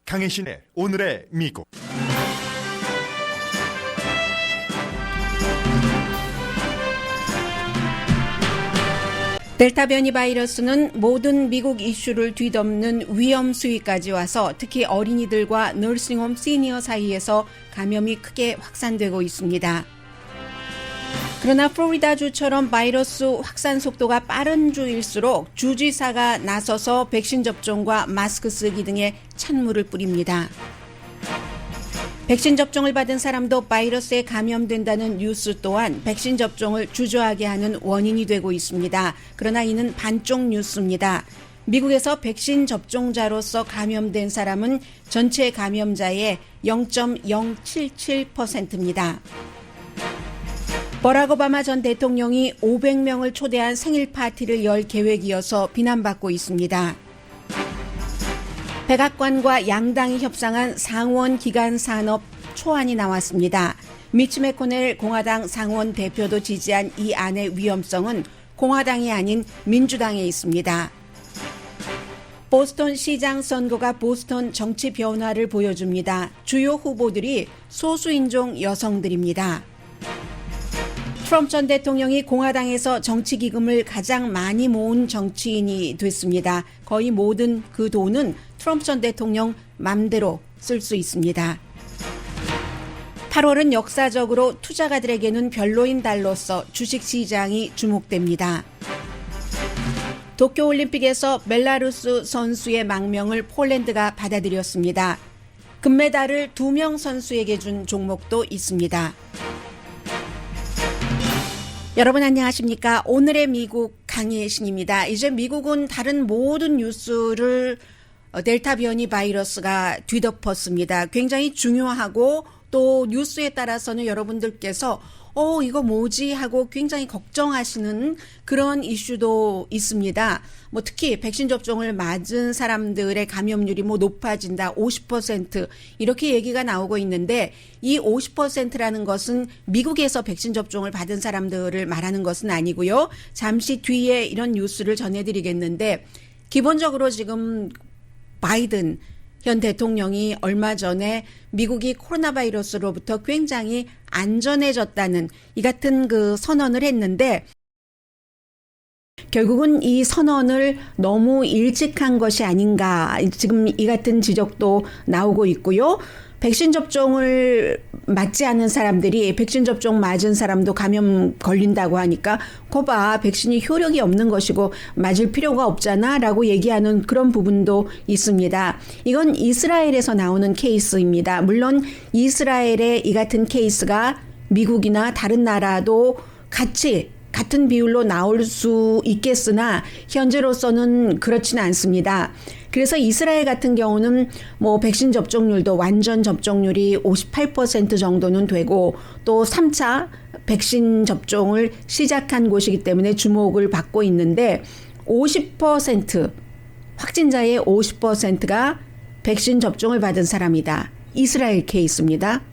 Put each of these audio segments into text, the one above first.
강혜신의 오늘의 미국. 델타 변이 바이러스는 모든 미국 이슈를 뒤덮는 위험 수위까지 와서 특히 어린이들과 너싱홈 시니어 사이에서 감염이 크게 확산되고 있습니다. 그러나 플로리다주처럼 바이러스 확산 속도가 빠른 주일수록 주지사가 나서서 백신 접종과 마스크 쓰기 등의 찬물을 뿌립니다. 백신 접종을 받은 사람도 바이러스에 감염된다는 뉴스 또한 백신 접종을 주저하게 하는 원인이 되고 있습니다. 그러나 이는 반쪽 뉴스입니다. 미국에서 백신 접종자로서 감염된 사람은 전체 감염자의 0.077%입니다. 버락 오바마 전 대통령이 500명을 초대한 생일 파티를 열 계획이어서 비난받고 있습니다. 백악관과 양당이 협상한 상원 기간 산업 초안이 나왔습니다. 미치 매코넬 공화당 상원 대표도 지지한 이 안의 위험성은 공화당이 아닌 민주당에 있습니다. 보스턴 시장 선거가 보스턴 정치 변화를 보여줍니다. 주요 후보들이 소수인종 여성들입니다. 트럼프 전 대통령이 공화당에서 정치기금을 가장 많이 모은 정치인이 됐습니다. 거의 모든 그 돈은 트럼프 전 대통령 맘대로 쓸 수 있습니다. 8월은 역사적으로 투자가들에게는 별로인 달로서 주식시장이 주목됩니다. 도쿄올림픽에서 벨라루스 선수의 망명을 폴란드가 받아들였습니다. 금메달을 2명 선수에게 준 종목도 있습니다. 여러분 안녕하십니까? 오늘의 미국 강혜신입니다. 이제 미국은 다른 모든 뉴스를 델타 변이 바이러스가 뒤덮었습니다. 굉장히 중요하고 또 뉴스에 따라서는 여러분들께서 이거 뭐지 하고 굉장히 걱정하시는 그런 이슈도 있습니다. 특히 백신 접종을 맞은 사람들의 감염률이 높아진다 50% 이렇게 얘기가 나오고 있는데 이 50%라는 것은 미국에서 백신 접종을 받은 사람들을 말하는 것은 아니고요. 잠시 뒤에 이런 뉴스를 전해드리겠는데 기본적으로 지금 바이든 현 대통령이 얼마 전에 미국이 코로나 바이러스로부터 굉장히 안전해졌다는 이 같은 그 선언을 했는데 결국은 이 선언을 너무 일찍 한 것이 아닌가 지금 이 같은 지적도 나오고 있고요. 백신 접종을 맞지 않은 사람들이 백신 접종 맞은 사람도 감염 걸린다고 하니까 거봐 백신이 효력이 없는 것이고 맞을 필요가 없잖아 라고 얘기하는 그런 부분도 있습니다. 이건 이스라엘에서 나오는 케이스입니다. 물론 이스라엘의 이 같은 케이스가 미국이나 다른 나라도 같은 비율로 나올 수 있겠으나 현재로서는 그렇지는 않습니다. 그래서 이스라엘 같은 경우는 백신 접종률도 완전 접종률이 58% 정도는 되고 또 3차 백신 접종을 시작한 곳이기 때문에 주목을 받고 있는데 50% 확진자의 50%가 백신 접종을 받은 사람이다. 이스라엘 케이스입니다.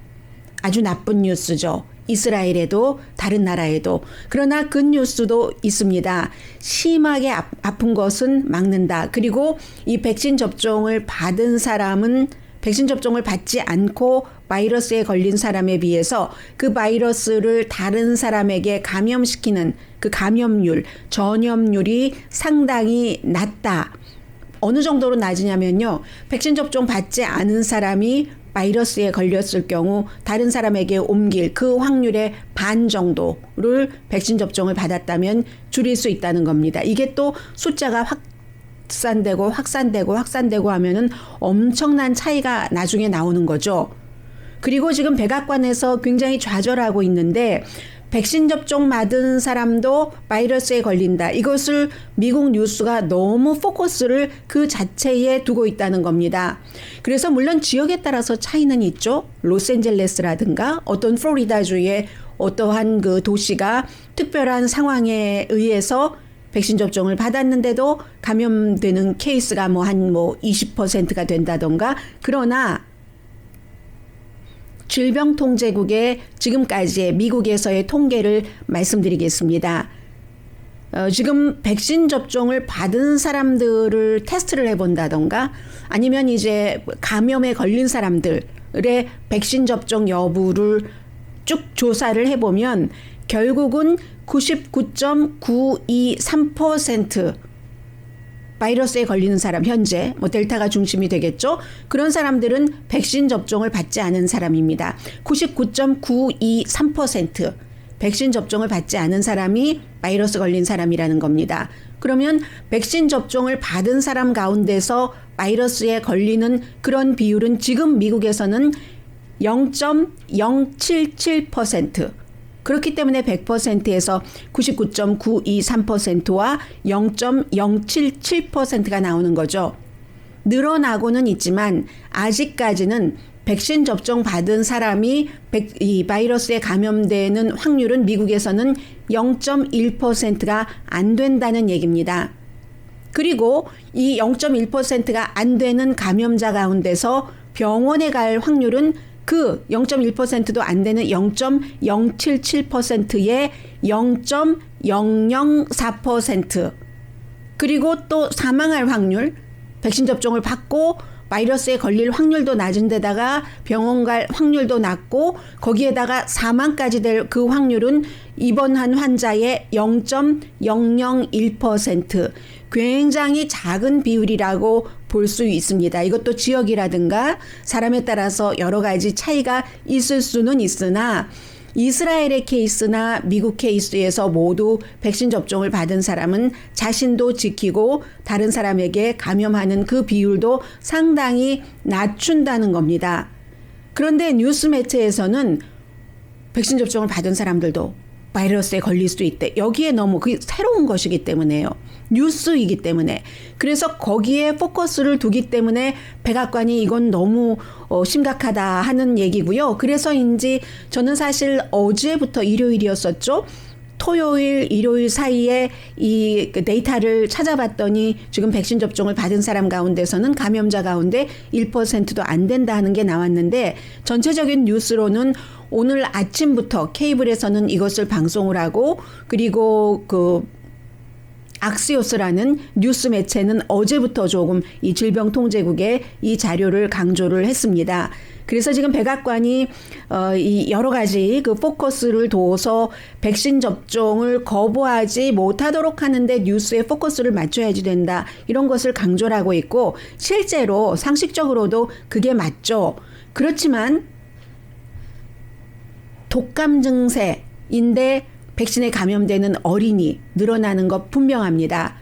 아주 나쁜 뉴스죠. 이스라엘에도 다른 나라에도. 그러나 그 뉴스도 있습니다. 심하게 아픈 것은 막는다. 그리고 이 백신 접종을 받은 사람은 백신 접종을 받지 않고 바이러스에 걸린 사람에 비해서 그 바이러스를 다른 사람에게 감염시키는 그 감염률, 전염률이 상당히 낮다. 어느 정도로 낮으냐면요. 백신 접종 받지 않은 사람이 바이러스에 걸렸을 경우 다른 사람에게 옮길 그 확률의 반 정도를 백신 접종을 받았다면 줄일 수 있다는 겁니다. 이게 또 숫자가 확산되고 하면은 엄청난 차이가 나중에 나오는 거죠. 그리고 지금 백악관에서 굉장히 좌절하고 있는데 백신 접종 맞은 사람도 바이러스에 걸린다. 이것을 미국 뉴스가 너무 포커스를 그 자체에 두고 있다는 겁니다. 그래서 물론 지역에 따라서 차이는 있죠. 로스앤젤레스라든가 어떤 플로리다주의 어떠한 그 도시가 특별한 상황에 의해서 백신 접종을 받았는데도 감염되는 케이스가 한 20%가 된다던가. 그러나 질병통제국의 지금까지의 미국에서의 통계를 말씀드리겠습니다. 지금 백신 접종을 받은 사람들을 테스트를 해본다던가 아니면 이제 감염에 걸린 사람들의 백신 접종 여부를 쭉 조사를 해보면 결국은 99.923% 바이러스에 걸리는 사람, 현재 뭐 델타가 중심이 되겠죠. 그런 사람들은 백신 접종을 받지 않은 사람입니다. 99.923% 백신 접종을 받지 않은 사람이 바이러스 걸린 사람이라는 겁니다. 그러면 백신 접종을 받은 사람 가운데서 바이러스에 걸리는 그런 비율은 지금 미국에서는 0.077%. 그렇기 때문에 100%에서 99.923%와 0.077%가 나오는 거죠. 늘어나고는 있지만 아직까지는 백신 접종 받은 사람이 이 바이러스에 감염되는 확률은 미국에서는 0.1%가 안 된다는 얘기입니다. 그리고 이 0.1%가 안 되는 감염자 가운데서 병원에 갈 확률은 그 0.1%도 안 되는 0.077%의 0.004%. 그리고 또 사망할 확률, 백신 접종을 받고 바이러스에 걸릴 확률도 낮은 데다가 병원 갈 확률도 낮고 거기에다가 사망까지 될 그 확률은 입원한 환자의 0.001%. 굉장히 작은 비율이라고 볼 수 있습니다. 이것도 지역이라든가 사람에 따라서 여러 가지 차이가 있을 수는 있으나 이스라엘의 케이스나 미국 케이스에서 모두 백신 접종을 받은 사람은 자신도 지키고 다른 사람에게 감염하는 그 비율도 상당히 낮춘다는 겁니다. 그런데 뉴스 매체에서는 백신 접종을 받은 사람들도 바이러스에 걸릴 수 있대. 여기에 너무 그게 새로운 것이기 때문에요. 뉴스이기 때문에. 그래서 거기에 포커스를 두기 때문에 백악관이 이건 너무 심각하다 하는 얘기고요. 그래서인지 저는 사실 어제부터 일요일이었었죠. 토요일, 일요일 사이에 이 데이터를 찾아봤더니 지금 백신 접종을 받은 사람 가운데서는 감염자 가운데 1%도 안 된다 하는 게 나왔는데 전체적인 뉴스로는 오늘 아침부터 케이블에서는 이것을 방송을 하고 그리고 그 악시오스라는 뉴스 매체는 어제부터 조금 이 질병통제국에 이 자료를 강조를 했습니다. 그래서 지금 백악관이 이 여러 가지 그 포커스를 둬서 백신 접종을 거부하지 못하도록 하는데 뉴스에 포커스를 맞춰야지 된다. 이런 것을 강조를 하고 있고 실제로 상식적으로도 그게 맞죠. 그렇지만 독감 증세인데 백신에 감염되는 어린이 늘어나는 것 분명합니다.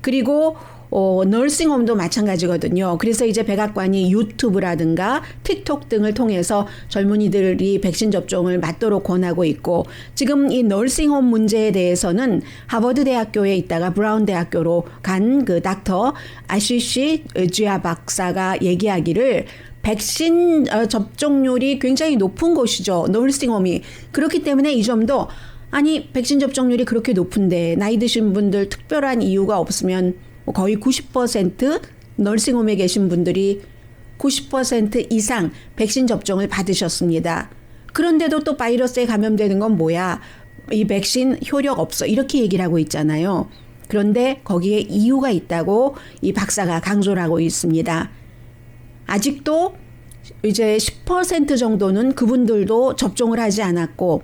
그리고 너싱홈도 마찬가지거든요. 그래서 이제 백악관이 유튜브라든가 틱톡 등을 통해서 젊은이들이 백신 접종을 맞도록 권하고 있고 지금 이 너싱홈 문제에 대해서는 하버드 대학교에 있다가 브라운 대학교로 간 그 닥터 아시시 쥐아 박사가 얘기하기를 백신 접종률이 굉장히 높은 곳이죠. 너싱홈이. 그렇기 때문에 이 점도 아니 백신 접종률이 그렇게 높은데 나이 드신 분들 특별한 이유가 없으면 거의 90% 너싱홈에 계신 분들이 90% 이상 백신 접종을 받으셨습니다. 그런데도 또 바이러스에 감염되는 건 뭐야? 이 백신 효력 없어. 이렇게 얘기를 하고 있잖아요. 그런데 거기에 이유가 있다고 이 박사가 강조를 하고 있습니다. 아직도 이제 10% 정도는 그분들도 접종을 하지 않았고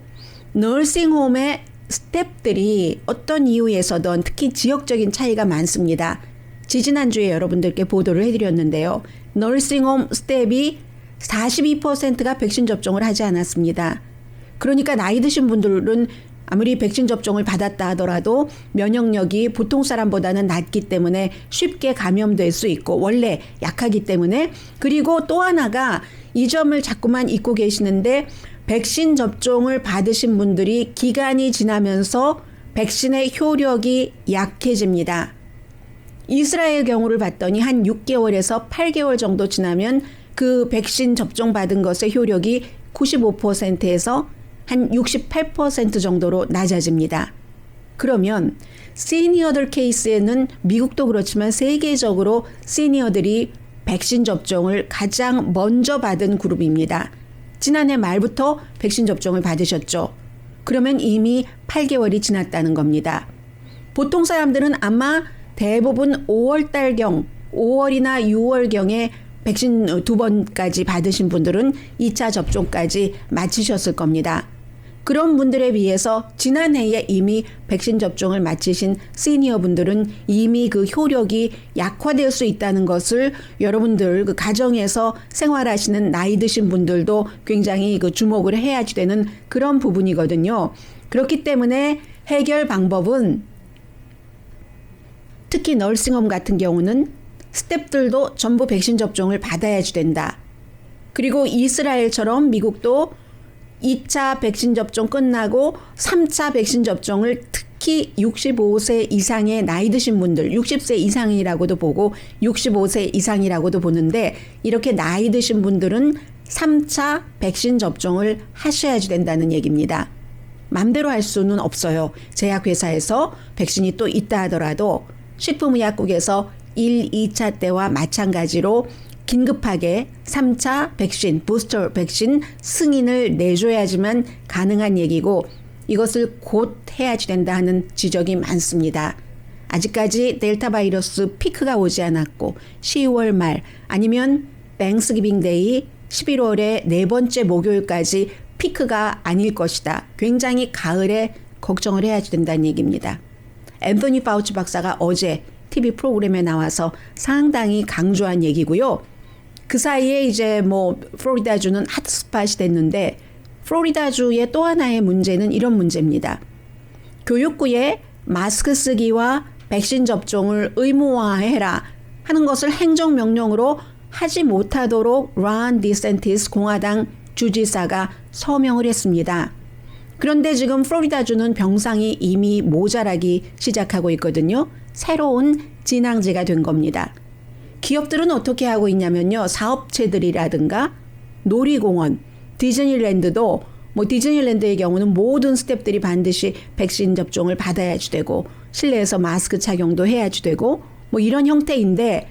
너싱홈의 스텝들이 어떤 이유에서든 특히 지역적인 차이가 많습니다. 지지난주에 여러분들께 보도를 해드렸는데요. 너싱홈 스텝이 42%가 백신 접종을 하지 않았습니다. 그러니까 나이 드신 분들은 아무리 백신 접종을 받았다 하더라도 면역력이 보통 사람보다는 낮기 때문에 쉽게 감염될 수 있고 원래 약하기 때문에 그리고 또 하나가 이 점을 자꾸만 잊고 계시는데 백신 접종을 받으신 분들이 기간이 지나면서 백신의 효력이 약해집니다. 이스라엘 경우를 봤더니 한 6개월에서 8개월 정도 지나면 그 백신 접종 받은 것의 효력이 95%에서 한 68% 정도로 낮아집니다. 그러면 시니어들 케이스에는 미국도 그렇지만 세계적으로 시니어들이 백신 접종을 가장 먼저 받은 그룹입니다. 지난해 말부터 백신 접종을 받으셨죠. 그러면 이미 8개월이 지났다는 겁니다. 보통 사람들은 아마 대부분 5월달경, 5월이나 6월경에 백신 2번까지 받으신 분들은 2차 접종까지 마치셨을 겁니다. 그런 분들에 비해서 지난해에 이미 백신 접종을 마치신 시니어 분들은 이미 그 효력이 약화될 수 있다는 것을 여러분들 그 가정에서 생활하시는 나이 드신 분들도 굉장히 그 주목을 해야지 되는 그런 부분이거든요. 그렇기 때문에 해결 방법은 특히 널싱홈 같은 경우는 스태프들도 전부 백신 접종을 받아야지 된다. 그리고 이스라엘처럼 미국도 2차 백신 접종 끝나고 3차 백신 접종을 특히 65세 이상의 나이 드신 분들, 60세 이상이라고도 보고 65세 이상이라고도 보는데 이렇게 나이 드신 분들은 3차 백신 접종을 하셔야지 된다는 얘기입니다. 맘대로 할 수는 없어요. 제약회사에서 백신이 또 있다 하더라도 식품의약국에서 1, 2차 때와 마찬가지로 긴급하게 3차 백신, 부스터 백신 승인을 내줘야지만 가능한 얘기고 이것을 곧 해야지 된다 하는 지적이 많습니다. 아직까지 델타 바이러스 피크가 오지 않았고 10월 말 아니면 땡스기빙 데이 11월의 네 번째 목요일까지 피크가 아닐 것이다. 굉장히 가을에 걱정을 해야지 된다는 얘기입니다. 앤토니 파우치 박사가 어제 TV 프로그램에 나와서 상당히 강조한 얘기고요. 그 사이에 이제 뭐 플로리다주는 핫스팟이 됐는데 플로리다주의 또 하나의 문제는 이런 문제입니다. 교육부에 마스크 쓰기와 백신 접종을 의무화해라 하는 것을 행정명령으로 하지 못하도록 론 디센티스 공화당 주지사가 서명을 했습니다. 그런데 지금 플로리다주는 병상이 이미 모자라기 시작하고 있거든요. 새로운 진앙지가 된 겁니다. 기업들은 어떻게 하고 있냐면요. 사업체들이라든가 놀이공원, 디즈니랜드도 뭐 디즈니랜드의 경우는 모든 스태프들이 반드시 백신 접종을 받아야지 되고 실내에서 마스크 착용도 해야지 되고 뭐 이런 형태인데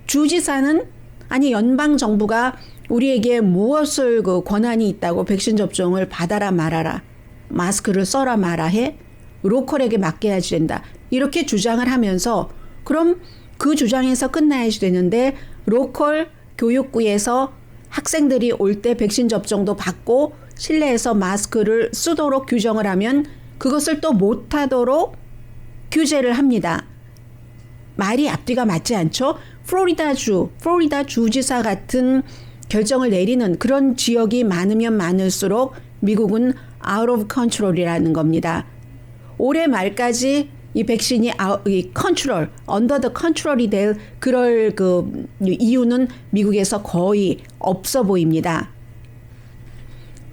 주지사는 아니 연방 정부가 우리에게 무엇을 그 권한이 있다고 백신 접종을 받아라 말아라 마스크를 써라 말아 해 로컬에게 맡겨야지 된다 이렇게 주장을 하면서 그럼 그 주장에서 끝나야지 되는데 로컬 교육부에서 학생들이 올 때 백신 접종도 받고 실내에서 마스크를 쓰도록 규정을 하면 그것을 또 못하도록 규제를 합니다. 말이 앞뒤가 맞지 않죠? 플로리다 주지사 같은 결정을 내리는 그런 지역이 많으면 많을수록 미국은 out of control이라는 겁니다. 올해 말까지 이 백신이 컨트롤, 언더 더 컨트롤이 될 그럴 그 이유는 미국에서 거의 없어 보입니다.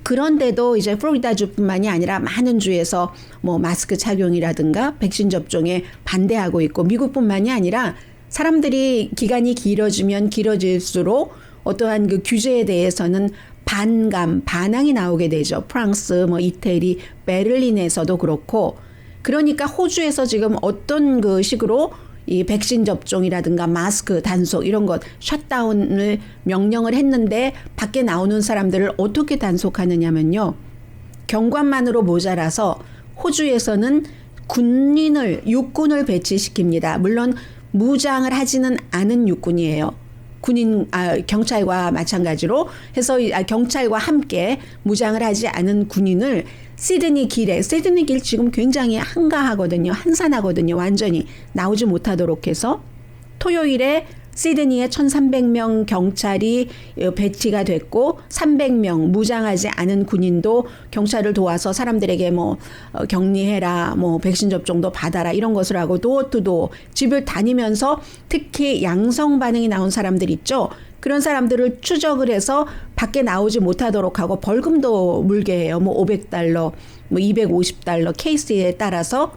그런데도 이제 플로리다주뿐만이 아니라 많은 주에서 뭐 마스크 착용이라든가 백신 접종에 반대하고 있고 미국뿐만이 아니라 사람들이 기간이 길어지면 길어질수록 어떠한 그 규제에 대해서는 반항이 나오게 되죠. 프랑스, 뭐 이태리, 베를린에서도 그렇고 그러니까 호주에서 지금 어떤 그 식으로 이 백신 접종이라든가 마스크 단속 이런 것 셧다운을 명령을 했는데 밖에 나오는 사람들을 어떻게 단속하느냐면요. 경관만으로 모자라서 호주에서는 육군을 배치시킵니다. 물론 무장을 하지는 않은 육군이에요. 경찰과 마찬가지로 해서 경찰과 함께 무장을 하지 않은 군인을 시드니 길 지금 굉장히 한가하거든요. 한산하거든요. 완전히 나오지 못하도록 해서 토요일에 시드니에 1,300명 경찰이 배치가 됐고 300명 무장하지 않은 군인도 경찰을 도와서 사람들에게 뭐 격리해라, 뭐 백신 접종도 받아라 이런 것을 하고 도어투도어 집을 다니면서 특히 양성 반응이 나온 사람들 있죠. 그런 사람들을 추적을 해서 밖에 나오지 못하도록 하고 벌금도 물게 해요. 뭐 $500, 뭐 $250 케이스에 따라서.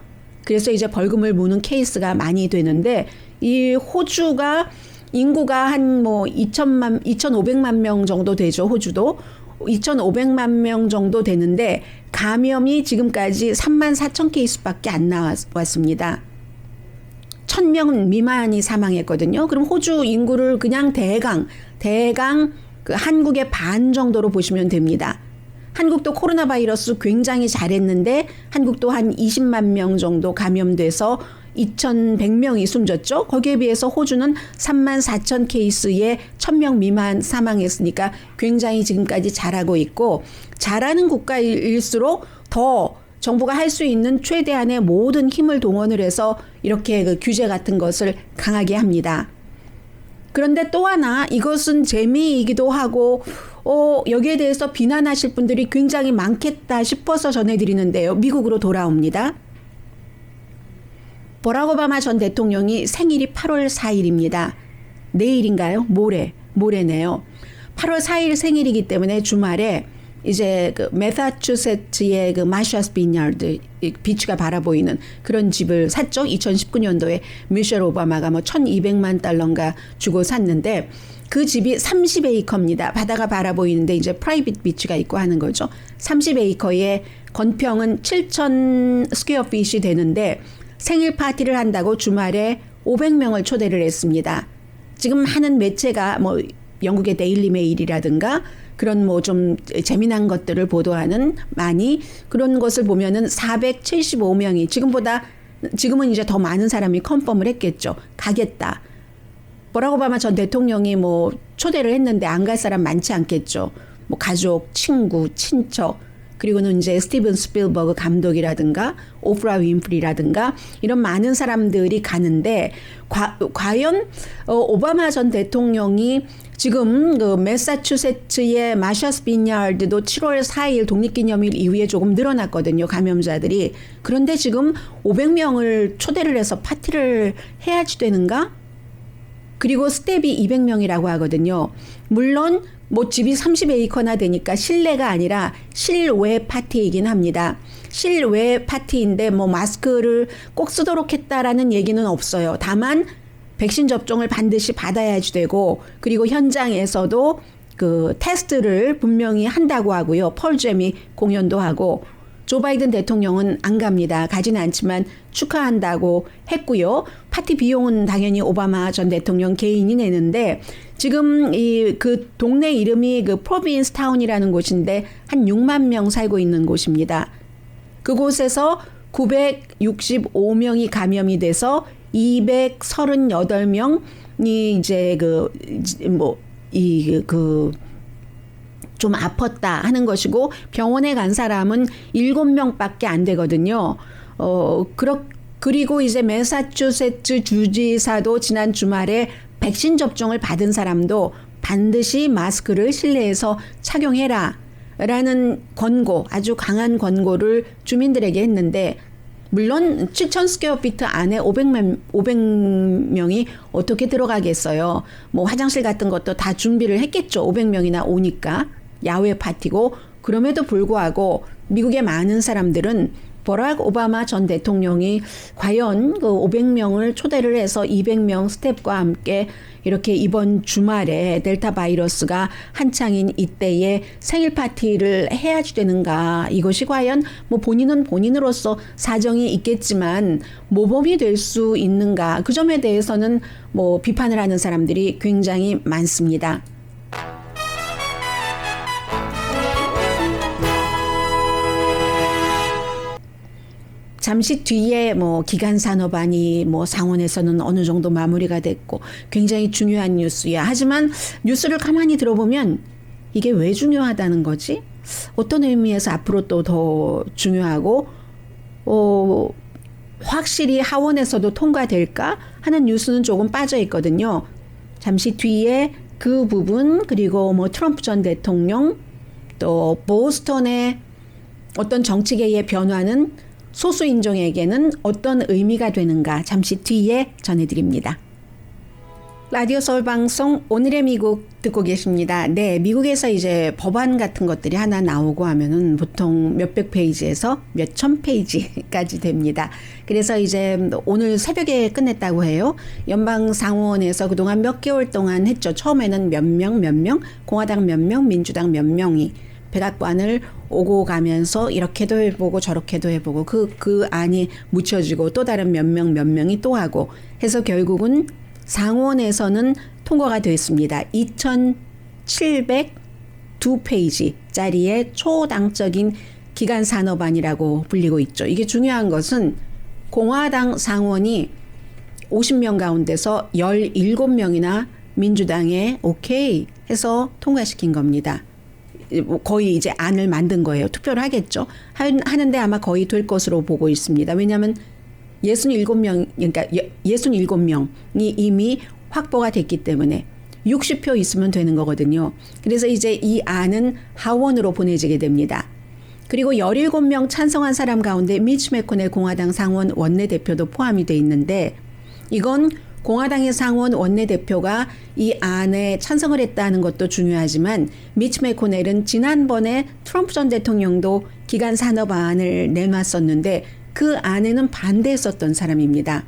그래서 이제 벌금을 무는 케이스가 많이 되는데 이 호주가 인구가 한 뭐 2,500만 명 정도 되죠. 호주도 2,500만 명 정도 되는데 감염이 지금까지 34,000 케이스밖에 안 나왔습니다. 1,000명 미만이 사망했거든요. 그럼 호주 인구를 그냥 대강 그 한국의 반 정도로 보시면 됩니다. 한국도 코로나 바이러스 굉장히 잘했는데 한국도 한 20만 명 정도 감염돼서 2,100명이 숨졌죠. 거기에 비해서 호주는 3만 4천 케이스에 1,000명 미만 사망했으니까 굉장히 지금까지 잘하고 있고, 잘하는 국가일수록 더 정부가 할 수 있는 최대한의 모든 힘을 동원을 해서 이렇게 그 규제 같은 것을 강하게 합니다. 그런데 또 하나, 이것은 재미이기도 하고 여기에 대해서 비난하실 분들이 굉장히 많겠다 싶어서 전해드리는데요. 미국으로 돌아옵니다. 버락 오바마 전 대통령이 생일이 8월 4일입니다. 내일인가요? 모레네요. 8월 4일 생일이기 때문에 주말에 이제 그 매사추세츠의 그 마샤스 비냐드, 비치가 바라보이는 그런 집을 샀죠. 2019년도에 미셸 오바마가 뭐 1,200만 달러인가 주고 샀는데, 그 집이 30에이커입니다. 바다가 바라보이는데 이제 프라이빗 비치가 있고 하는 거죠. 30에이커의 건평은 7,000 스퀘어 핏이 되는데 생일 파티를 한다고 주말에 500명을 초대를 했습니다. 지금 하는 매체가 뭐 영국의 데일리 메일이라든가 그런 뭐 좀 재미난 것들을 보도하는 많이 그런 것을 보면은 475명이 지금은 이제 더 많은 사람이 컨펌을 했겠죠. 가겠다. 버락 오바마 전 대통령이 뭐 초대를 했는데 안 갈 사람 많지 않겠죠. 뭐 가족, 친구, 친척, 그리고는 이제 스티븐 스필버그 감독이라든가 오프라 윈프리라든가 이런 많은 사람들이 가는데, 과연 오바마 전 대통령이 지금 그 매사추세츠의 마샤스 비냐드도 7월 4일 독립기념일 이후에 조금 늘어났거든요, 감염자들이. 그런데 지금 500명을 초대를 해서 파티를 해야지 되는가? 그리고 스텝이 200명이라고 하거든요. 물론 뭐 집이 30에이커나 되니까 실내가 아니라 실외 파티이긴 합니다. 실외 파티인데 뭐 마스크를 꼭 쓰도록 했다라는 얘기는 없어요. 다만 백신 접종을 반드시 받아야지 되고, 그리고 현장에서도 그 테스트를 분명히 한다고 하고요. 펄잼이 공연도 하고, 조 바이든 대통령은 안 갑니다. 가지는 않지만 축하한다고 했고요. 파티 비용은 당연히 오바마 전 대통령 개인이 내는데, 지금 그 동네 이름이 그 프로빈스 타운이라는 곳인데 한 6만 명 살고 있는 곳입니다. 그곳에서 965명이 감염이 돼서 238명이 이제 좀 아팠다 하는 것이고, 병원에 간 사람은 7명밖에 안 되거든요. 그리고 이제 매사추세츠 주지사도 지난 주말에 백신 접종을 받은 사람도 반드시 마스크를 실내에서 착용해라 라는 권고, 아주 강한 권고를 주민들에게 했는데, 물론 7,000 스퀘어피트 안에 500명이 어떻게 들어가겠어요. 뭐 화장실 같은 것도 다 준비를 했겠죠. 500명이나 오니까. 야외 파티고. 그럼에도 불구하고 미국의 많은 사람들은 버락 오바마 전 대통령이 과연 그 500명을 초대를 해서 200명 스텝과 함께 이렇게 이번 주말에 델타 바이러스가 한창인 이때에 생일 파티를 해야지 되는가, 이것이 과연 뭐 본인은 본인으로서 사정이 있겠지만 모범이 될 수 있는가, 그 점에 대해서는 뭐 비판을 하는 사람들이 굉장히 많습니다. 잠시 뒤에 뭐 기간산업안이 뭐 상원에서는 어느 정도 마무리가 됐고 굉장히 중요한 뉴스야. 하지만 뉴스를 가만히 들어보면 이게 왜 중요하다는 거지? 어떤 의미에서 앞으로 또 더 중요하고 확실히 하원에서도 통과될까 하는 뉴스는 조금 빠져 있거든요. 잠시 뒤에 그 부분, 그리고 뭐 트럼프 전 대통령, 또 보스턴의 어떤 정치계의 변화는 소수 인종에게는 어떤 의미가 되는가, 잠시 뒤에 전해드립니다. 라디오 서울 방송 오늘의 미국 듣고 계십니다. 네, 미국에서 이제 법안 같은 것들이 하나 나오고 하면은 보통 몇백 페이지에서 몇천 페이지까지 됩니다. 그래서 이제 오늘 새벽에 끝냈다고 해요. 연방 상원에서 그동안 몇 개월 동안 했죠. 처음에는 몇 명, 공화당 몇 명, 민주당 몇 명이 백악관을 오고 가면서 이렇게도 해보고 저렇게도 해보고 그 안이 묻혀지고 또 다른 몇 명이 또 하고 해서 결국은 상원에서는 통과가 됐습니다. 2,700 2페이지짜리의 초당적인 기간 산업안이라고 불리고 있죠. 이게 중요한 것은 공화당 상원이 50명 가운데서 17명이나 민주당에 오케이 해서 통과시킨 겁니다. 거의 이제 안을 만든 거예요. 투표를 하겠죠. 하는데 아마 거의 될 것으로 보고 있습니다. 왜냐하면 67명, 그러니까 67명이 이미 확보가 됐기 때문에 60표 있으면 되는 거거든요. 그래서 이제 이 안은 하원으로 보내지게 됩니다. 그리고 17명 찬성한 사람 가운데 미치 매코넬 공화당 상원 원내대표도 포함이 돼 있는데 이건 공화당의 상원 원내대표가 이 안에 찬성을 했다는 것도 중요하지만 미치 매코넬은 지난번에 트럼프 전 대통령도 기간 산업안을 내놨었는데 그 안에는 반대했었던 사람입니다.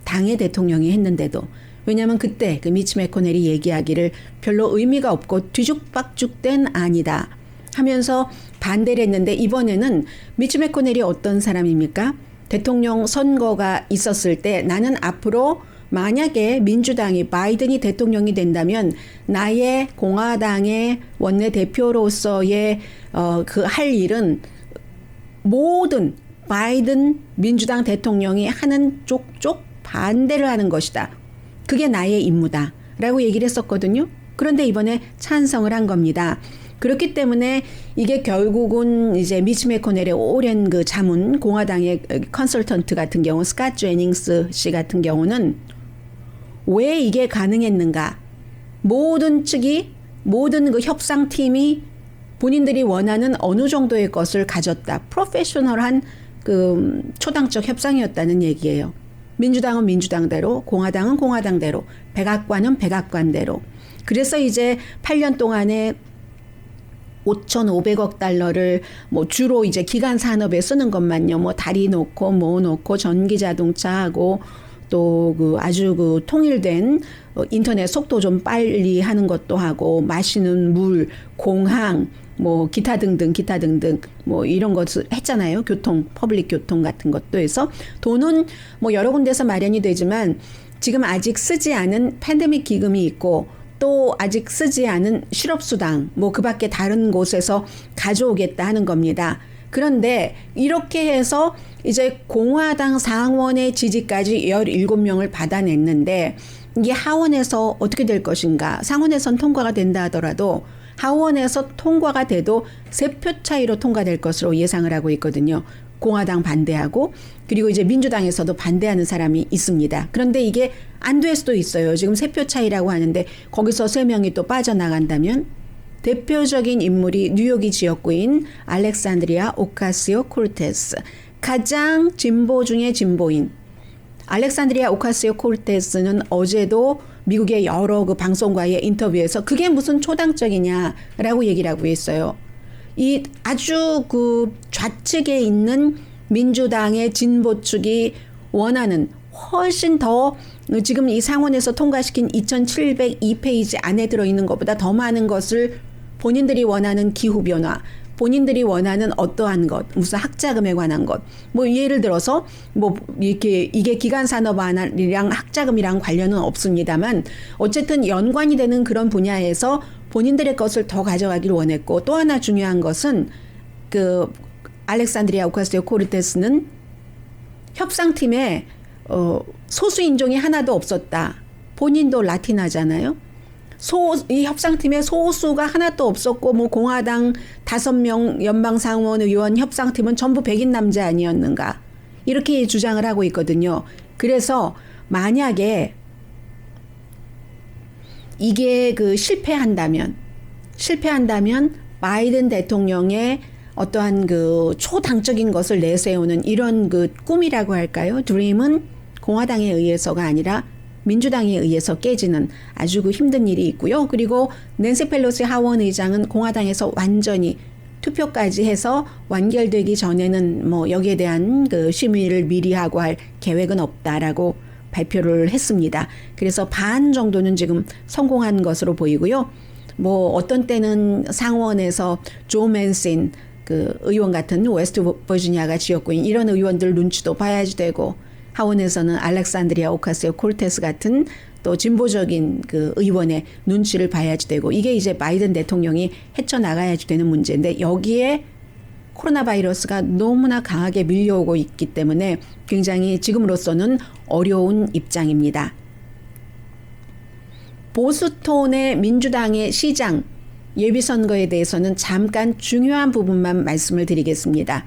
당의 대통령이 했는데도. 왜냐하면 그때 그 미치 매코넬이 얘기하기를 별로 의미가 없고 뒤죽박죽된 안이다 하면서 반대를 했는데 이번에는 미치 매코넬이 어떤 사람입니까? 대통령 선거가 있었을 때 나는 앞으로 만약에 민주당이 바이든이 대통령이 된다면 나의 공화당의 원내대표로서의 그 할 일은 모든 바이든 민주당 대통령이 하는 쪽쪽 반대를 하는 것이다. 그게 나의 임무다. 라고 얘기를 했었거든요. 그런데 이번에 찬성을 한 겁니다. 그렇기 때문에 이게 결국은 이제 미치 매코넬의 오랜 그 자문, 공화당의 컨설턴트 같은 경우, 스캇 제닝스 씨 같은 경우는 왜 이게 가능했는가? 모든 측이, 모든 그 협상팀이 본인들이 원하는 어느 정도의 것을 가졌다. 프로페셔널한 그 초당적 협상이었다는 얘기예요. 민주당은 민주당대로, 공화당은 공화당대로, 백악관은 백악관대로. 그래서 이제 8년 동안에 5,500억 달러를 뭐 주로 이제 기간 산업에 쓰는 것만요. 뭐 다리 놓고 뭐 놓고 전기 자동차하고 또 그 아주 그 통일된 인터넷 속도 좀 빨리 하는 것도 하고 마시는 물, 공항 뭐 기타 등등 뭐 이런 것을 했잖아요. 교통, 퍼블릭 교통 같은 것도 해서 돈은 뭐 여러 군데서 마련이 되지만 지금 아직 쓰지 않은 팬데믹 기금이 있고 또 아직 쓰지 않은 실업수당 뭐 그 밖에 다른 곳에서 가져오겠다 하는 겁니다. 그런데 이렇게 해서 이제 공화당 상원의 지지까지 17명을 받아냈는데 이게 하원에서 어떻게 될 것인가. 상원에선 통과가 된다 하더라도 하원에서 통과가 돼도 3표 차이로 통과될 것으로 예상을 하고 있거든요. 공화당 반대하고 그리고 이제 민주당에서도 반대하는 사람이 있습니다. 그런데 이게 안 될 수도 있어요. 지금 3표 차이라고 하는데 거기서 3명이 또 빠져나간다면 대표적인 인물이 뉴욕이 지역구인 알렉산드리아 오카시오 콜테스. 가장 진보 중에 진보인 알렉산드리아 오카시오 콜테스는 어제도 미국의 여러 그 방송과의 인터뷰에서 그게 무슨 초당적이냐라고 얘기를 하고 있어요. 이 아주 그 좌측에 있는 민주당의 진보 측이 원하는 훨씬 더 지금 이 상원에서 통과시킨 2702페이지 안에 들어있는 것보다 더 많은 것을 본인들이 원하는 기후변화, 본인들이 원하는 어떠한 것, 무슨 학자금에 관한 것, 뭐 예를 들어서 뭐 이게 기간산업안이랑 학자금이랑 관련은 없습니다만 어쨌든 연관이 되는 그런 분야에서 본인들의 것을 더 가져가기를 원했고 또 하나 중요한 것은 그 알렉산드리아 오카시오 코르테스는 협상팀에 소수 인종이 하나도 없었다. 본인도 라틴하잖아요. 이 협상팀에 소수가 하나도 없었고 뭐 공화당 5명 연방상원 의원 협상팀은 전부 백인 남자 아니었는가 이렇게 주장을 하고 있거든요. 그래서 만약에 이게 그 실패한다면 바이든 대통령의 어떠한 그 초당적인 것을 내세우는 이런 그 꿈이라고 할까요? 드림은 공화당에 의해서가 아니라 민주당에 의해서 깨지는 아주 그 힘든 일이 있고요. 그리고 낸시 펠로시 하원 의장은 공화당에서 완전히 투표까지 해서 완결되기 전에는 뭐 여기에 대한 그 심의를 미리 하고 할 계획은 없다라고 발표를 했습니다. 그래서 반 정도는 지금 성공한 것으로 보이고요. 뭐 어떤 때는 상원에서 조 맨신 그 의원 같은 웨스트 버지니아가 지역구인 이런 의원들 눈치도 봐야지 되고 하원에서는 알렉산드리아 오카시오 콜테스 같은 또 진보적인 그 의원의 눈치를 봐야지 되고 이게 이제 바이든 대통령이 헤쳐나가야지 되는 문제인데 여기에 코로나 바이러스가 너무나 강하게 밀려오고 있기 때문에 굉장히 지금으로서는 어려운 입장입니다. 보스톤의 민주당의 시장 예비선거에 대해서는 잠깐 중요한 부분만 말씀을 드리겠습니다.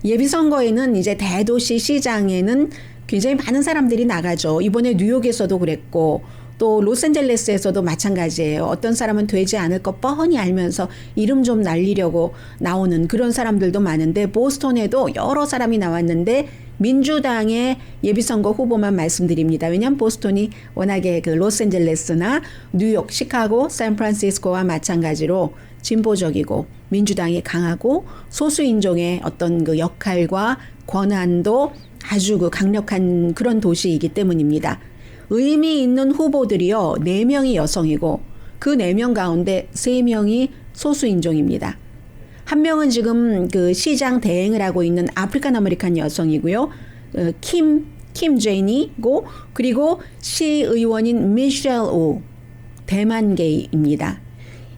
예비선거에는 이제 대도시 시장에는 굉장히 많은 사람들이 나가죠. 이번에 뉴욕에서도 그랬고 또 로스앤젤레스에서도 마찬가지예요. 어떤 사람은 되지 않을 거 뻔히 알면서 이름 좀 날리려고 나오는 그런 사람들도 많은데 보스턴에도 여러 사람이 나왔는데 민주당의 예비선거 후보만 말씀드립니다. 왜냐하면 보스턴이 워낙에 그 로스앤젤레스나 뉴욕, 시카고, 샌프란시스코와 마찬가지로 진보적이고 민주당이 강하고 소수인종의 어떤 그 역할과 권한도 아주 그 강력한 그런 도시이기 때문입니다. 의미 있는 후보들이요. 4명이 여성이고 그 4명 가운데 3명이 소수인종입니다. 한 명은 지금 그 시장 대행을 하고 있는 아프리칸 아메리칸 여성이고요. 킴 제이니고 그리고 시의원인 미셸 우 대만계입니다.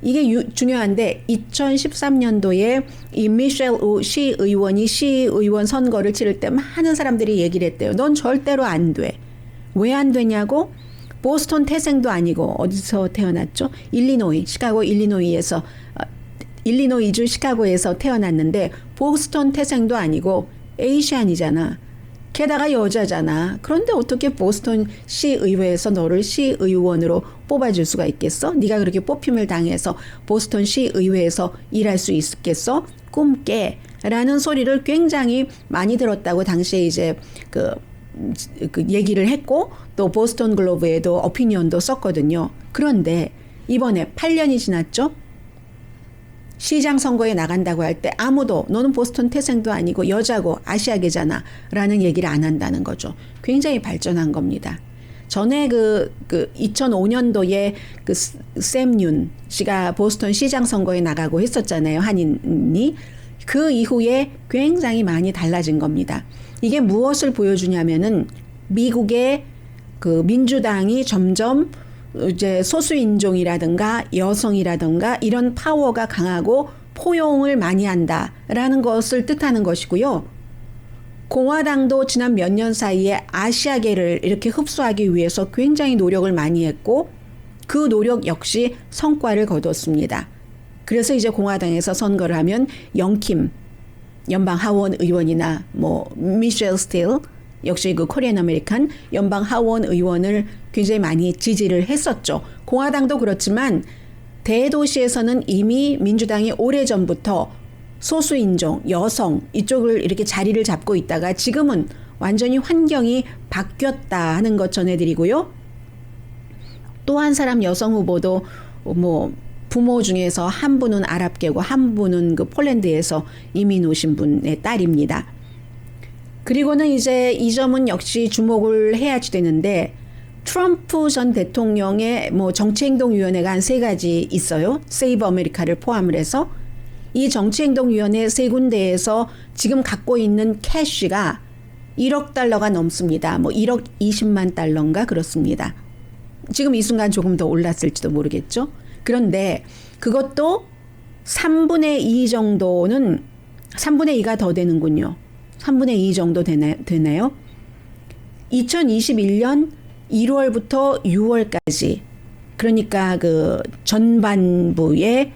이게 중요한데 2013년도에 이 미셸 우 시의원이 시의원 선거를 치를 때 많은 사람들이 얘기를 했대요. 넌 절대로 안 돼. 왜 안 되냐고? 보스턴 태생도 아니고 어디서 태어났죠? 일리노이, 시카고 일리노이에서 일리노이주 시카고에서 태어났는데 보스턴 태생도 아니고 에이시안이잖아. 게다가 여자잖아. 그런데 어떻게 보스턴 시의회에서 너를 시의원으로 뽑아줄 수가 있겠어? 네가 그렇게 뽑힘을 당해서 보스턴 시의회에서 일할 수 있겠어? 꿈깨. 라는 소리를 굉장히 많이 들었다고 당시에 이제 그 얘기를 했고 또 보스턴 글로브에도 오피니언도 썼거든요. 그런데 이번에 8년이 지났죠? 시장 선거에 나간다고 할 때 아무도 너는 보스턴 태생도 아니고 여자고 아시아계잖아 라는 얘기를 안 한다는 거죠. 굉장히 발전한 겁니다. 전에 그 2005년도에 그 샘 윤 씨가 보스턴 시장 선거에 나가고 했었잖아요. 한인이. 그 이후에 굉장히 많이 달라진 겁니다. 이게 무엇을 보여주냐면은 미국의 그 민주당이 점점 이제 소수인종이라든가 여성이라든가 이런 파워가 강하고 포용을 많이 한다라는 것을 뜻하는 것이고요. 공화당도 지난 몇 년 사이에 아시아계를 이렇게 흡수하기 위해서 굉장히 노력을 많이 했고 그 노력 역시 성과를 거뒀습니다. 그래서 이제 공화당에서 선거를 하면 영킴 연방 하원 의원이나 뭐 미셸 스틸 역시 그 코리안 아메리칸 연방 하원 의원을 굉장히 많이 지지를 했었죠. 공화당도 그렇지만 대도시에서는 이미 민주당이 오래전부터 소수인종, 여성 이쪽을 이렇게 자리를 잡고 있다가 지금은 완전히 환경이 바뀌었다 하는 것 전해드리고요. 또 한 사람 여성 후보도 뭐 부모 중에서 한 분은 아랍계고 한 분은 그 폴란드에서 이민 오신 분의 딸입니다. 그리고는 이제 이 점은 역시 주목을 해야지 되는데 트럼프 전 대통령의 뭐 정치행동위원회가 한 3가지 있어요. 세이브 아메리카를 포함을 해서 이 정치행동위원회 3군데에서 지금 갖고 있는 캐시가 1억 달러가 넘습니다. 뭐 1억 20만 달러인가 그렇습니다. 지금 이 순간 조금 더 올랐을지도 모르겠죠. 그런데 그것도 3분의 2 정도는 3분의 2가 더 되는군요. 3분의 2 정도 되나요? 2021년 1월부터 6월까지 그러니까 그 전반부에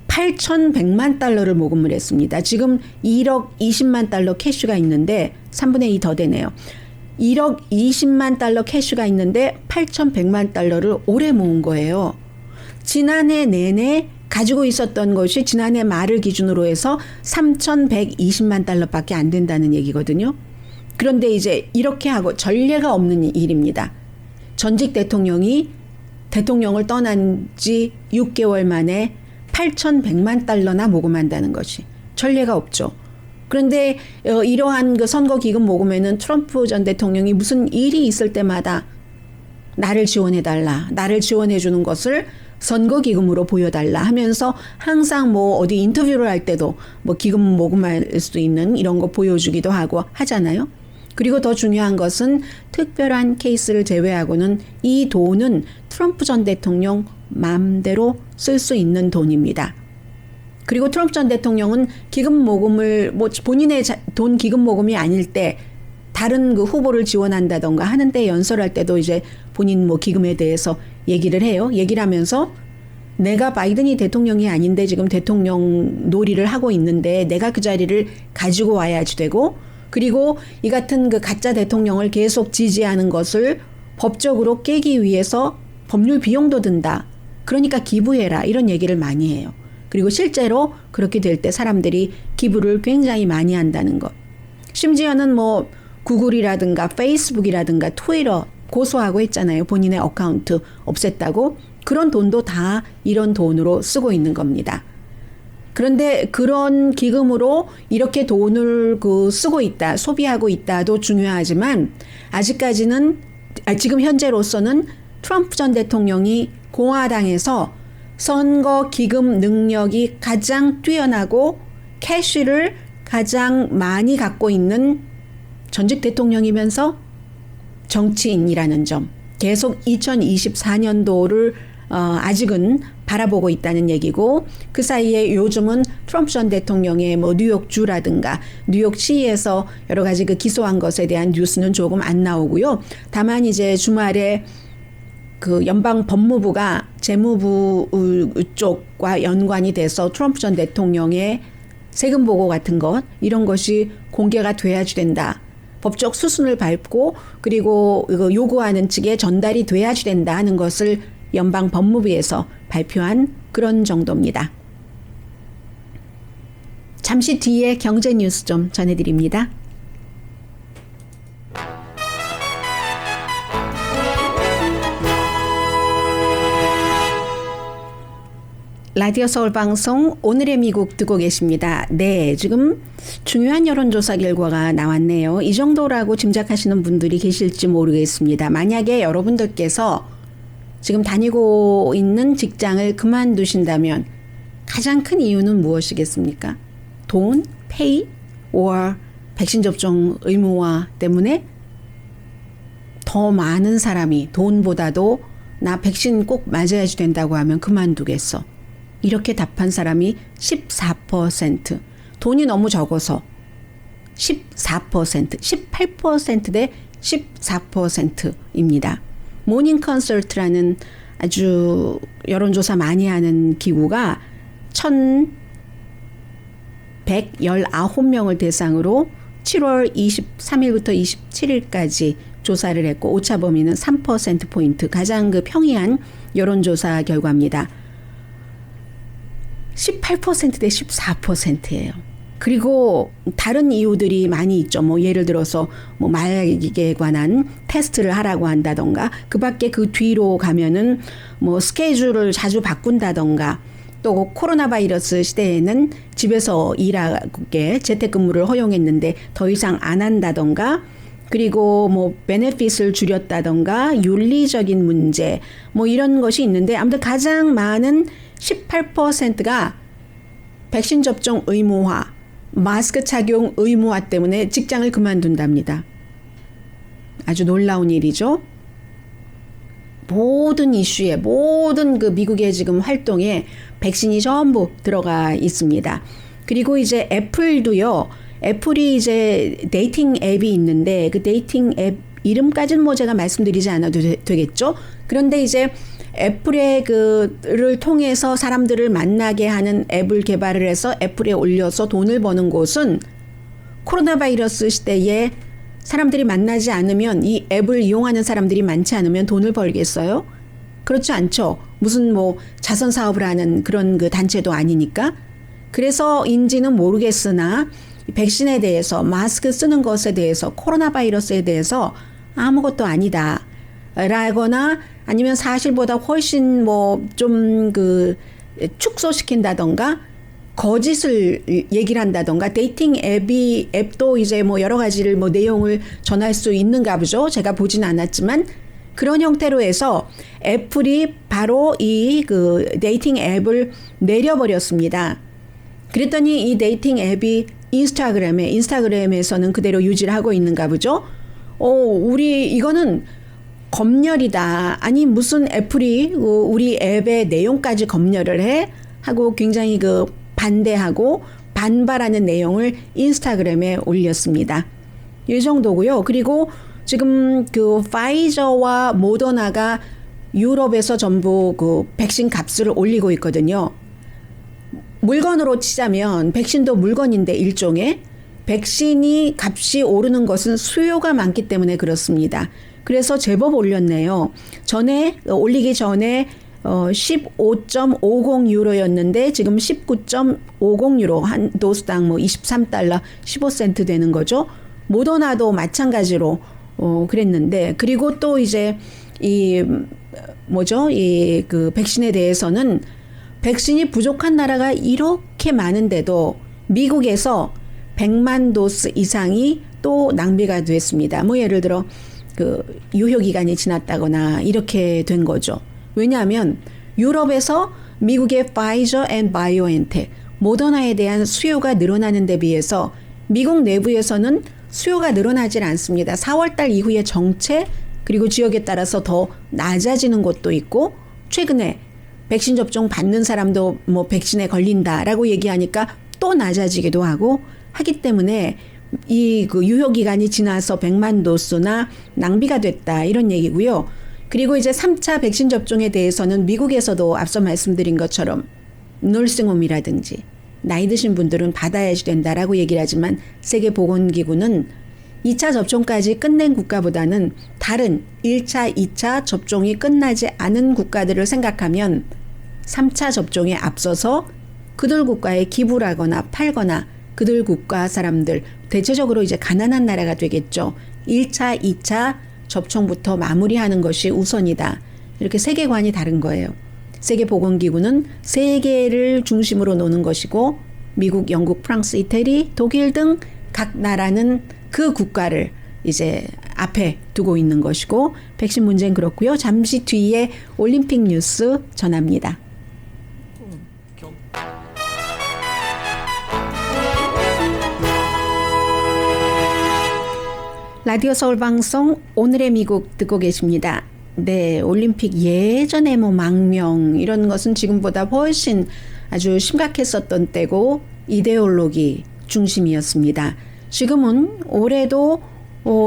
8,100만 달러를 모금을 했습니다. 지금 1억 20만 달러 캐시가 있는데 3분의 2 더 되네요. 1억 20만 달러 캐시가 있는데 8,100만 달러를 올해 모은 거예요. 지난해 내내 가지고 있었던 것이 지난해 말을 기준으로 해서 3,120만 달러밖에 안 된다는 얘기거든요. 그런데 이제 이렇게 하고 전례가 없는 일입니다. 전직 대통령이 대통령을 떠난 지 6개월 만에 8,100만 달러나 모금한다는 것이 전례가 없죠. 그런데 이러한 그 선거 기금 모금에는 트럼프 전 대통령이 무슨 일이 있을 때마다 나를 지원해달라, 나를 지원해주는 것을 선거 기금으로 보여달라 하면서 항상 뭐 어디 인터뷰를 할 때도 뭐 기금 모금할 수 있는 이런 거 보여주기도 하고 하잖아요. 그리고 더 중요한 것은 특별한 케이스를 제외하고는 이 돈은 트럼프 전 대통령 마음대로 쓸 수 있는 돈입니다. 그리고 트럼프 전 대통령은 기금 모금을 뭐 본인의 돈 기금 모금이 아닐 때 다른 그 후보를 지원한다던가 하는데 연설할 때도 이제 본인 뭐 기금에 대해서 얘기를 해요. 얘기를 하면서 내가 바이든이 대통령이 아닌데 지금 대통령 놀이를 하고 있는데 내가 그 자리를 가지고 와야지 되고, 그리고 이 같은 그 가짜 대통령을 계속 지지하는 것을 법적으로 깨기 위해서 법률 비용도 든다. 그러니까 기부해라. 이런 얘기를 많이 해요. 그리고 실제로 그렇게 될 때 사람들이 기부를 굉장히 많이 한다는 것. 심지어는 뭐 구글이라든가 페이스북이라든가 트위터 고소하고 했잖아요. 본인의 어카운트 없앴다고. 그런 돈도 다 이런 돈으로 쓰고 있는 겁니다. 그런데 그런 기금으로 이렇게 돈을 쓰고 있다, 소비하고 있다도 중요하지만 아직까지는 지금 현재로서는 트럼프 전 대통령이 공화당에서 선거 기금 능력이 가장 뛰어나고 캐시를 가장 많이 갖고 있는 전직 대통령이면서 정치인이라는 점. 계속 2024년도를 아직은 바라보고 있다는 얘기고, 그 사이에 요즘은 트럼프 전 대통령의 뭐 뉴욕주라든가 뉴욕시에서 여러 가지 그 기소한 것에 대한 뉴스는 조금 안 나오고요. 다만 이제 주말에 그 연방 법무부가 재무부 쪽과 연관이 돼서 트럼프 전 대통령의 세금 보고 같은 것, 이런 것이 공개가 돼야지 된다. 법적 수순을 밟고 그리고 요구하는 측에 전달이 돼야지 된다 하는 것을 연방 법무부에서 발표한 그런 정도입니다. 잠시 뒤에 경제 뉴스 좀 전해드립니다. 라디오 서울 방송 오늘의 미국 듣고 계십니다. 네, 지금 중요한 여론조사 결과가 나왔네요. 이 정도라고 짐작하시는 분들이 계실지 모르겠습니다. 만약에 여러분들께서 지금 다니고 있는 직장을 그만두신다면 가장 큰 이유는 무엇이겠습니까? 돈, 페이, or 백신 접종 의무화 때문에 더 많은 사람이 돈보다도 나 백신 꼭 맞아야지 된다고 하면 그만두겠어. 이렇게 답한 사람이 14%. 돈이 너무 적어서 14%, 18% 대 14%입니다. 모닝 컨설트라는 아주 여론조사 많이 하는 기구가 1,119명을 대상으로 7월 23일부터 27일까지 조사를 했고, 오차 범위는 3%포인트, 가장 그 평이한 여론조사 결과입니다. 18% 대 14%예요. 그리고 다른 이유들이 많이 있죠. 뭐 예를 들어서 뭐 마약에 관한 테스트를 하라고 한다던가, 그 밖에 그 뒤로 가면은 뭐 스케줄을 자주 바꾼다던가, 또 코로나 바이러스 시대에는 집에서 일하게 재택근무를 허용했는데 더 이상 안 한다던가, 그리고 뭐 베네핏을 줄였다던가, 윤리적인 문제 뭐 이런 것이 있는데, 아무튼 가장 많은 18%가 백신 접종 의무화, 마스크 착용 의무화 때문에 직장을 그만둔답니다. 아주 놀라운 일이죠. 모든 이슈에, 모든 그 미국의 지금 활동에 백신이 전부 들어가 있습니다. 그리고 이제 애플도요. 애플이 이제 데이팅 앱이 있는데 그 데이팅 앱 이름까지는 뭐 제가 말씀드리지 않아도 되겠죠. 그런데 이제 애플의 그를 통해서 사람들을 만나게 하는 앱을 개발을 해서 애플에 올려서 돈을 버는 곳은 코로나 바이러스 시대에 사람들이 만나지 않으면, 이 앱을 이용하는 사람들이 많지 않으면 돈을 벌겠어요? 그렇지 않죠. 무슨 뭐 자선 사업을 하는 그런 그 단체도 아니니까. 그래서인지는 모르겠으나 백신에 대해서, 마스크 쓰는 것에 대해서, 코로나 바이러스에 대해서 아무것도 아니다 라거나 아니면 사실보다 훨씬 뭐 좀 그 축소시킨다던가 거짓을 얘기를 한다던가, 데이팅 앱도 이제 뭐 여러 가지를 뭐 내용을 전할 수 있는가 보죠. 제가 보진 않았지만 그런 형태로 해서 애플이 바로 이 그 데이팅 앱을 내려버렸습니다. 그랬더니 이 데이팅 앱이 인스타그램에서는 그대로 유지를 하고 있는가 보죠. 우리 이거는 검열이다. 아니 무슨 애플이 우리 앱의 내용까지 검열을 해? 하고 굉장히 그 반대하고 반발하는 내용을 인스타그램에 올렸습니다. 이 정도고요. 그리고 지금 그 파이저와 모더나가 유럽에서 전부 그 백신 값을 올리고 있거든요. 물건으로 치자면 백신도 물건인데 일종의 백신이 값이 오르는 것은 수요가 많기 때문에 그렇습니다. 그래서 제법 올렸네요. 올리기 전에 15.50 유로였는데 지금 19.50 유로, 한 도수당 뭐 23달러 15센트 되는 거죠. 모더나도 마찬가지로 그랬는데, 그리고 또 이제 그 백신에 대해서는 백신이 부족한 나라가 이렇게 많은데도 미국에서 100만 도스 이상이 또 낭비가 됐습니다. 뭐 예를 들어 그 유효 기간이 지났다거나 이렇게 된 거죠. 왜냐하면 유럽에서 미국의 파이저 앤 바이오엔텍, 모더나에 대한 수요가 늘어나는 데 비해서 미국 내부에서는 수요가 늘어나질 않습니다. 4월달 이후의 정체, 그리고 지역에 따라서 더 낮아지는 곳도 있고, 최근에 백신 접종 받는 사람도 뭐 백신에 걸린다라고 얘기하니까 또 낮아지기도 하기 때문에 그 유효 기간이 지나서 100만 도수나 낭비가 됐다, 이런 얘기고요. 그리고 이제 3차 백신 접종에 대해서는 미국에서도 앞서 말씀드린 것처럼 누싱홈이라든지 나이 드신 분들은 받아야지 된다라고 얘기를 하지만 세계보건기구는 2차 접종까지 끝낸 국가보다는 다른 1차, 2차 접종이 끝나지 않은 국가들을 생각하면 3차 접종에 앞서서 그들 국가에 기부를 하거나 팔거나 그들 국가 사람들, 대체적으로 이제 가난한 나라가 되겠죠. 1차, 2차 접종부터 마무리하는 것이 우선이다. 이렇게 세계관이 다른 거예요. 세계보건기구는 세계를 중심으로 노는 것이고, 미국, 영국, 프랑스, 이태리, 독일 등 각 나라는 그 국가를 이제 앞에 두고 있는 것이고, 백신 문제는 그렇고요. 잠시 뒤에 올림픽 뉴스 전합니다. 라디오 서울 방송 오늘의 미국 듣고 계십니다. 네, 올림픽 예전에 뭐 망명 이런 것은 지금보다 훨씬 아주 심각했었던 때고 이데올로기 중심이었습니다. 지금은 올해도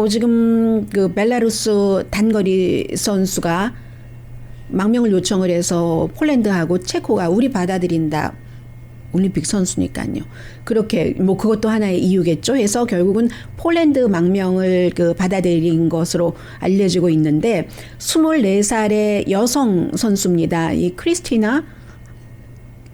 지금 그 벨라루스 단거리 선수가 망명을 요청을 해서 폴란드하고 체코가 우리 받아들인다. 올림픽 선수니까요. 그렇게 뭐 그것도 하나의 이유겠죠. 해서 결국은 폴란드 망명을 받아들인 것으로 알려지고 있는데, 24살의 여성 선수입니다. 이 크리스티나,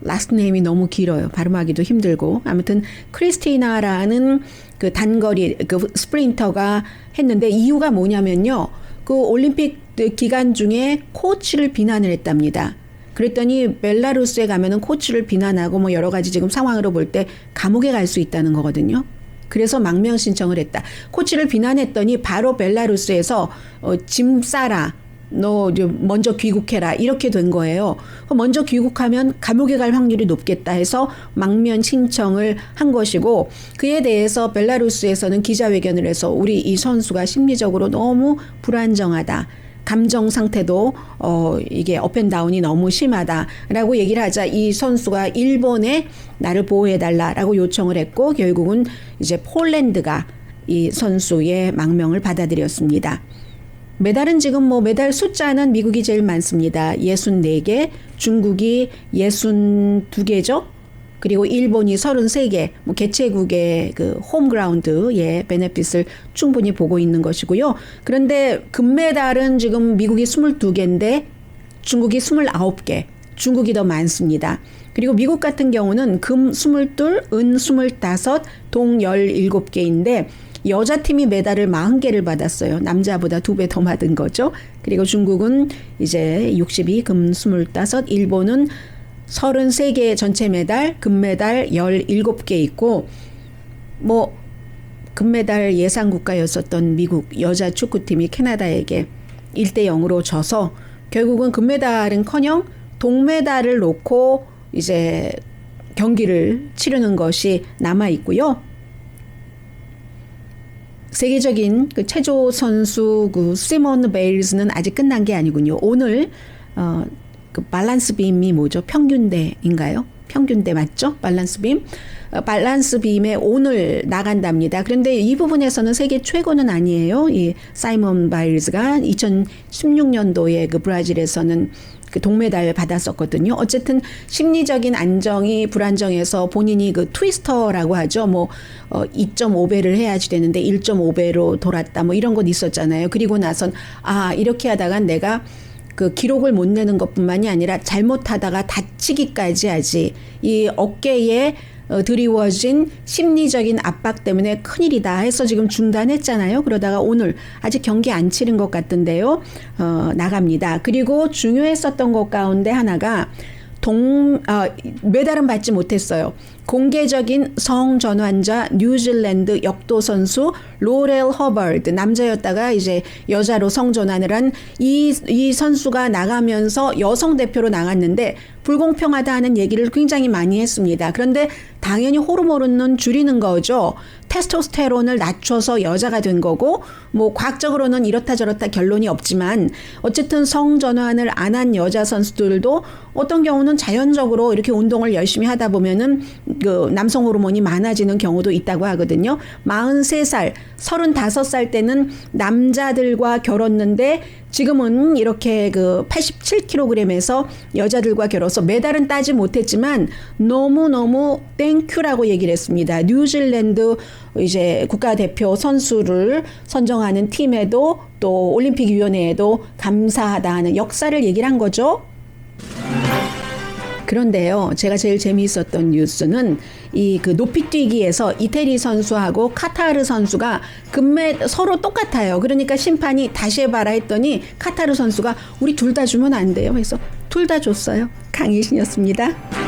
라스트 네임이 너무 길어요. 발음하기도 힘들고. 아무튼 크리스티나라는 그 단거리 그 스프린터가 했는데, 이유가 뭐냐면요. 그 올림픽 기간 중에 코치를 비난을 했답니다. 그랬더니 벨라루스에 가면은 코치를 비난하고 뭐 여러 가지 지금 상황으로 볼 때 감옥에 갈 수 있다는 거거든요. 그래서 망명 신청을 했다. 코치를 비난했더니 바로 벨라루스에서 짐 싸라, 너 먼저 귀국해라, 이렇게 된 거예요. 먼저 귀국하면 감옥에 갈 확률이 높겠다 해서 망명 신청을 한 것이고, 그에 대해서 벨라루스에서는 기자회견을 해서 우리 이 선수가 심리적으로 너무 불안정하다, 감정 상태도 이게 업앤다운이 너무 심하다라고 얘기를 하자 이 선수가 일본에 나를 보호해달라라고 요청을 했고, 결국은 이제 폴란드가 이 선수의 망명을 받아들였습니다. 메달은 지금 뭐 메달 숫자는 미국이 제일 많습니다. 64개, 중국이 62개죠. 그리고 일본이 33개, 뭐 개최국의 그 홈그라운드의 베네핏을 충분히 보고 있는 것이고요. 그런데 금메달은 지금 미국이 22개인데 중국이 29개, 중국이 더 많습니다. 그리고 미국 같은 경우는 금 22, 은 25, 동 17개인데 여자팀이 메달을 40개를 받았어요. 남자보다 2배 더 받은 거죠. 그리고 중국은 이제 62, 금 25, 일본은 33개 전체 메달, 금메달 17개 있고, 뭐 금메달 예상 국가였었던 미국 여자 축구팀이 캐나다에게 1대0으로 져서 결국은 금메달은커녕 동메달을 놓고 이제 경기를 치르는 것이 남아 있고요. 세계적인 그 체조 선수 그 시몬 베일즈는 아직 끝난 게 아니군요. 오늘 그 밸런스 빔이 뭐죠? 평균대인가요? 평균대 맞죠? 밸런스 빔. 밸런스 빔에 오늘 나간답니다. 그런데 이 부분에서는 세계 최고는 아니에요. 이 사이먼 바일즈가 2016년도에 그 브라질에서는 그 동메달 받았었거든요. 어쨌든 심리적인 안정이 불안정해서 본인이 그 트위스터라고 하죠. 뭐 2.5배를 해야지 되는데 1.5배로 돌았다. 뭐 이런 것 있었잖아요. 그리고 나선 이렇게 하다가 내가 그 기록을 못 내는 것뿐만이 아니라 잘못하다가 다치기까지 하지. 이 어깨에 드리워진 심리적인 압박 때문에 큰일이다 해서 지금 중단했잖아요. 그러다가 오늘 아직 경기 안 치른 것 같던데요. 나갑니다. 그리고 중요했었던 것 가운데 하나가 메달은 받지 못했어요. 공개적인 성전환자 뉴질랜드 역도 선수 로렐 허버드, 남자였다가 이제 여자로 성전환을 한 이 선수가 나가면서 여성 대표로 나갔는데 불공평하다는 얘기를 굉장히 많이 했습니다. 그런데 당연히 호르몬은 줄이는 거죠. 테스토스테론을 낮춰서 여자가 된 거고, 뭐 과학적으로는 이렇다 저렇다 결론이 없지만 어쨌든 성전환을 안 한 여자 선수들도 어떤 경우는 자연적으로 이렇게 운동을 열심히 하다 보면은 그 남성 호르몬이 많아지는 경우도 있다고 하거든요. 43살, 35살 때는 남자들과 결혼했는데 지금은 이렇게 그 87kg에서 여자들과 결혼해서 메달은 따지 못했지만 너무너무 땡큐라고 얘기를 했습니다. 뉴질랜드 이제 국가대표 선수를 선정하는 팀에도 또 올림픽위원회에도 감사하다 하는 역사를 얘기를 한 거죠. 그런데요, 제가 제일 재미있었던 뉴스는 이 그 높이뛰기에서 이태리 선수하고 카타르 선수가 금메 서로 똑같아요. 그러니까 심판이 다시 해봐라 했더니 카타르 선수가 우리 둘 다 주면 안 돼요. 그래서 둘 다 줬어요. 강희신이었습니다.